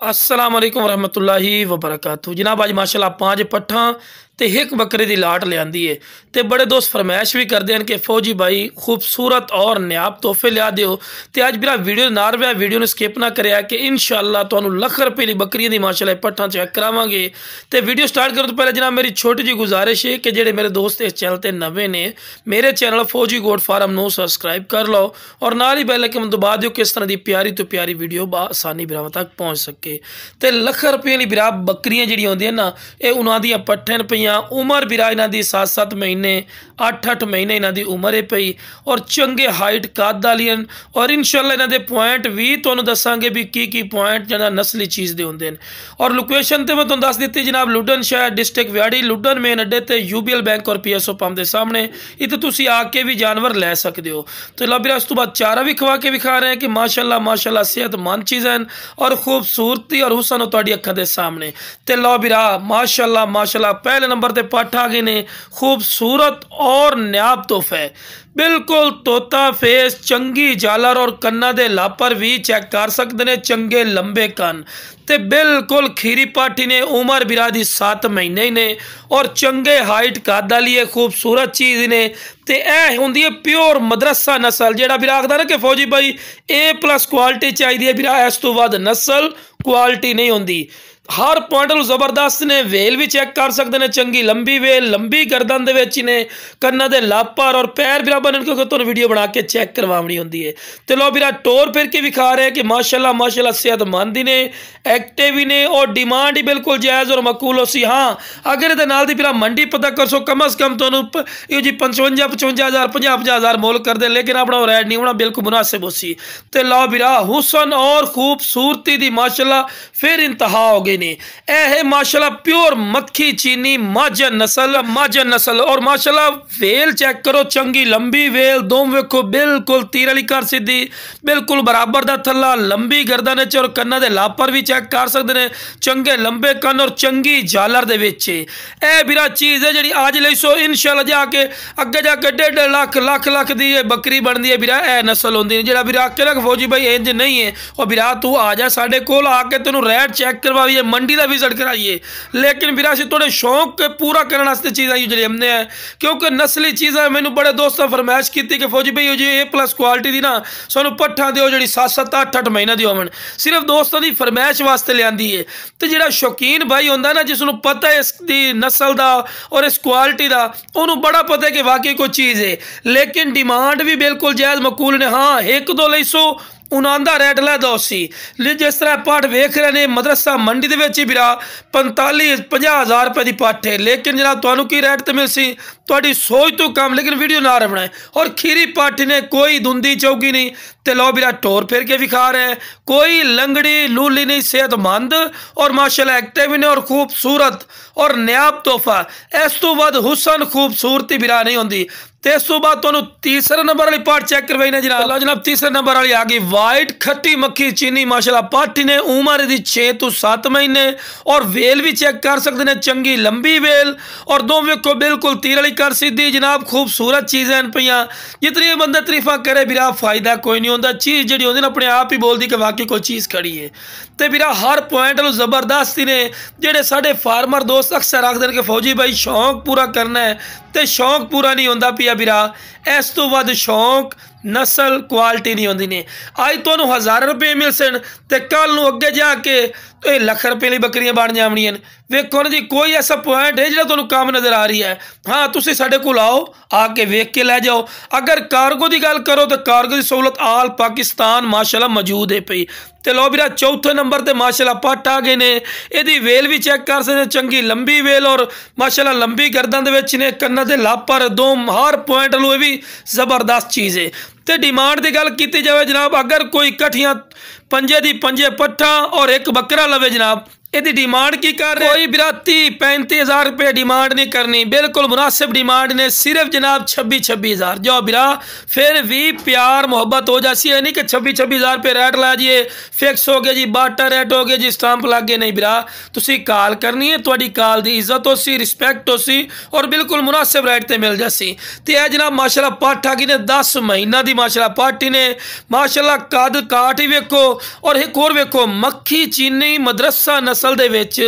अस्सलाम वालेकुम वरहमतुल्लाहि वबरकातुहू। जनाब अज माशाल्लाह 5 पट्ठा ते एक बकरे की लाट लियांदी है। तो बड़े दोस्त फरमाइश भी करते हैं कि फौजी भाई खूबसूरत और नायाब तोहफे लिया दियो। तो अज मेरा वीडियो ना रहा, वीडियो ने स्किप ना करें कि इंशाअल्लाह तुहानू लख रुपए की बकरियों की माशाल्लाह पट्ठा चेक करावांगे। तो वीडियो स्टार्ट करने तो पहले जनाब मेरी छोटी जी गुजारिश है कि जेडे मेरे दोस्त इस चैनल पर नवे ने मेरे चैनल फौजी गोट फार्म नू सबसक्राइब कर लो और नाल ही बैल आइकन दबा दियो कि इस तरह की प्यारी तो प्यारी वीडियो आसानी बिरावां तक पहुँच सके। तो लख रुपये की बिरा बकरियां जी होंदियां ना, ये उन्हों दी पट्ठन पई उम्र बिरा इन्हां दी 7-7 महीने 8-8 महीने इन्हां दी उम्र है पई और चंगे हाइट कद वालियां और इंशाअल्लाह इन्हां दे पॉइंट भी तुहानू दसांगे भी की पॉइंट जिहड़ा नस्ली चीज़ दे हुंदे ने। और लोकेशन तो मैं तुहानू दस दी जनाब लुडन शहर डिस्ट्रिक्ट व्याड़ी लुडन मेन अड्डे ते UBL बैंक और PSO पंप के सामने इत्थे तुसीं आके भी जानवर लै सकते हो। तो लो बिरा उस तो बाद चारा भी खवा के विखा रहे हैं कि माशाअल्लाह माशाअल्लाह सेहतमंद चीज़ हैं और खूबसूरती और हुसन तुहाडी अखां दे सामने। तो लो बिरा माशाअल्लाह माशाअल्लाह पहले नंबर ते पट्ठ आ गए ने खूबसूरत और नायाब तोहफा है। बिल्कुल तोता फेस चंगी झालर और कन्ना दे लापर भी चेक कर सकते हैं, चंगे लंबे कन ते बिल्कुल खीरी पाठी ने उम्र बिरा दी 7 महीने ने और चंगे हाइट कद वाली है खूबसूरत चीज़ ने। तो यह होंदी है प्योर मदरसा नस्ल जेड़ा बिरा आखदा ना कि फौजी भाई A+ क्वालिटी चाहिए बिरा, इस तो वध नस्ल क्वालिटी नहीं होंदी। हर पॉइंट जबरदस्त ने, वेल भी चेक कर सकते हैं, चंगी लंबी वेल लंबी गर्दन दे ने कन्ना दे लापर और पैर बिरा बनन क्योंकि तुहानू वीडियो बना के चेक करवानी होंदी है। तो लो बिरा टोर फिर के विखा रहे हैं कि माशाअल्लाह माशाअल्लाह सेहतमंद ही ने, एक्टिव ही ने और डिमांड ही बिल्कुल जायज़ और मकूल हो सी। हाँ अगर ये नाल दी बिरा मंडी पता कर सो कम अज़ कम तुहानू यो जी 55-55 हज़ार 50-50 हज़ार मोल कर दे, लेकिन अपना रेट नहीं होना बिल्कुल मुनासिब हो सी। तो लो बिरा हुसन और खूबसूरती दी माशाअल्लाह फिर इंतहा हो गई ने। है माशाल्लाह प्योर मक्खी चीनी माजन नस्ल और माशाल्लाह वेल चेक करो, चंगी लंबी वेल दोम वेखो बिल्कुल तीर वाली कर सीधी बिल्कुल बराबर दा थल्ला लंबी गर्दन और कन्ना दे लापर भी चेक कर सकते हैं, चंगे लंबे कन और चंगी झालर दे विच ए बिरा चीज़ है जी आज ले सो इंशाअल्लाह जाके अगे जाके 1.5 लाख दी बकरी बनती है बिरा। ए नस्ल होंदी जो बिरा आके ना फौजी भाई इंज नहीं है और बिरा तू आ जा साडे कोल आके तेनू रेट चेक करवाइए मंडी का विजिट कराइए, लेकिन बिरा से थोड़े शौक पूरा करने वास्ते चीज़ा जी हमने है क्योंकि नस्ली चीज़ा मैंने बड़े दोस्तों फरमाइश की कि फौजी भाई जी A+ क्वालिटी की ना सानू पट्ठा दो जी 7-7 8-8 महीने दी होवन, सिर्फ दोस्तों की फरमाइश वास्ते लियांदी है। तो जो शौकीन भाई होंदा ना जिसनों पता है इसकी नस्ल का और इस क्वालिटी का उन्होंने बड़ा पता है कि वाकई कोई चीज़ है, लेकिन डिमांड भी बिल्कुल जायज़ मकूल ने। हाँ एक दो ले सो उन्हों का रेट लै दो सी जिस तरह पट्ठ वेख रहे हैं मदरसा मंडी के बिरा 45-50 हज़ार रुपए की पट्ठ है, लेकिन जनाब तुहानू की रेट तो मिल सी तुहाडी सोच तो कम, लेकिन वीडियो ना रखना है। और खीरी पट्ठ ने कोई धुंधी चौकी नहीं। तो लो बिरा टोर फिर के विखा रहे हैं, कोई लंगड़ी लूली नहीं, सेहतमंद और माशाल्लाह एक्टिव ने और खूबसूरत और नायाब तोहफा, इस तो वध हुसन खूबसूरती बिरा नहीं होंदी। तो इस तो बाद तुहानू तीसरे नंबर वाली पट्ठ चेक करवाई ना जनाब तीसरे नंबर वाली आ गई वाइट खट्टी मक्खी चीनी माशाल्लाह पट्ठ ने उम्र दी 6-7 महीने और वेल भी चेक कर सकते हैं, चंगी लंबी वेल और दो वेखो बिल्कुल तीर वाली कर सीधी जनाब खूबसूरत चीज़ें पईयां। जितनी बंदा तरीफा करे बिरा फायदा कोई नहीं होता, चीज़ जी होंगी ना अपने आप ही बोलती कि वाकई कोई चीज़ खड़ी है। तो बिरा हर पॉइंट जबरदस्ती ने जेडे साडे फार्मर दोस्त अक्सर आखते हैं कि फौजी भाई शौक पूरा करना है, तो शौक पूरा नहीं होता पिया बिरा, इस तो वध शौक नस्ल क्वालिटी नहीं होंदी ने। अज तुहानू 1000 रुपये मिल सन तो कल अगे जाके तो ये लख रुपये की बकरियां बन जावनियां। वेखो ना जी कोई ऐसा पॉइंट है जो तुहानू काम नज़र आ रही है। हाँ तुसीं साडे कोल आओ आके वेख के लै जाओ। अगर कार्गो की गल करो तो कार्गो की सहूलत आल पाकिस्तान माशाल्लाह मौजूद है पई। तो लो बिरा चौथे नंबर पर माशाल्लाह पट्ठ आ गए ने, यदी वेल भी चेक कर सकते, चंगी लंबी वेल और माशाल्लाह लंबी गर्दन दे विच ने कन्ना दे लापर दो हर पॉइंट लो भी जबरदस्त चीज़ है। तो डिमांड की गल की जाए जनाब अगर कोई कठिया पंजे दी पंजे पट्ठा और एक बकरा लवे जनाब ਇਹਦੀ ਡਿਮਾਂਡ ਕੀ ਕਰ ਰਹੇ ਕੋਈ ਵੀਰਾ 30-35 रुपये डिमांड नहीं करनी, बिल्कुल मुनासिब डिमांड ने, सिर्फ जनाब 26-26 जाओ बिरा फिर भी प्यार मुहब्बत हो जासी है। नहीं कि 26-26 रुपये रेट ला जिए फिक्स हो गया जी, बाटा रेट हो गया जी, स्टांप लग गए। नहीं बिरा तुसी कॉल करनी है, थोड़ी कॉल की इज्जत हो सी, रिस्पैक्ट हो सी और बिल्कुल मुनासिब रेट ते मिल जासी। तो यह जनाब माशाल्लाह पाठ आ गई ने 10 महीना की माशाल्लाह पाठी ने, माशाल्लाह कद काट ही वेखो और एक होर वेखो मक्खी चीनी मदरसा नस्ल दे विच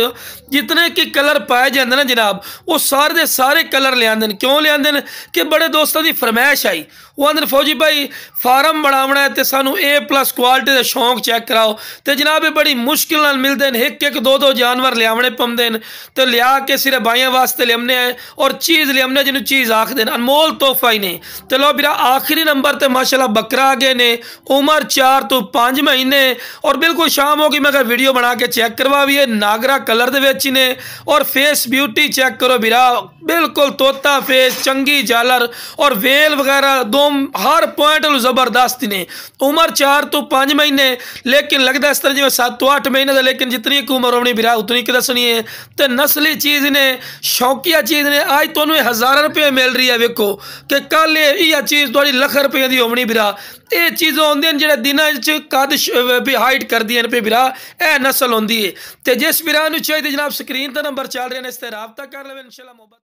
जितने कि कलर पाए जाते हैं जनाब वो सारे दे सारे कलर लियाते। क्यों लियाते कि बड़े दोस्तों की फरमाइश आई, वो आंदे फौजी भाई फार्म बनावना है तो सानू A+ क्वालिटी का शौक चेक कराओ। तो जनाब ये बड़ी मुश्किल नाल मिलते हैं, एक दो जानवर लियावने पौंदे हैं तो लिया के सिर्फ भाइयों वास्ते लियाने हैं और चीज़ लियाने जिन्होंने चीज़ आखते हैं, अनमोल तोहफा ही नहीं। तो लो बिरा आखिरी नंबर पर माशाल्लाह बकरा आ गए ने, उम्र 4 तो 5 महीने और बिल्कुल शाम होगी मैं वीडियो बना के चेक करवा भी है, नागरा कलर दे विच ने और फेस ब्यूटी चेक करो बिरा, बिल्कुल तोता फेस, चंगी झालर और वेल वगैरह दो हर पॉइंट जबरदस्त ने। उम्र 4 तो 5 महीने लेकिन लगता इस तरह जिम्मे 7 तो 8 महीने का, लेकिन जितनी की उम्र होनी बिरा उतनी की दसनी है। तो नस्ली चीज़ ने, शौकिया चीज़ ने, आज तो 1000 रुपये मिल रही है। वेखो कि कल यह चीज़ थोड़ी लाख रुपये की होनी बिरा। ये चीज़ें होंगे जो दिन कद भी हाइट कर दी पे बिरा, यह नस्ल होंगी है। तो जिस बिरा चाहिए जनाब स्क्रीन पर नंबर चल रहे हैं, इस पर राबता कर ले इंशाल्लाह।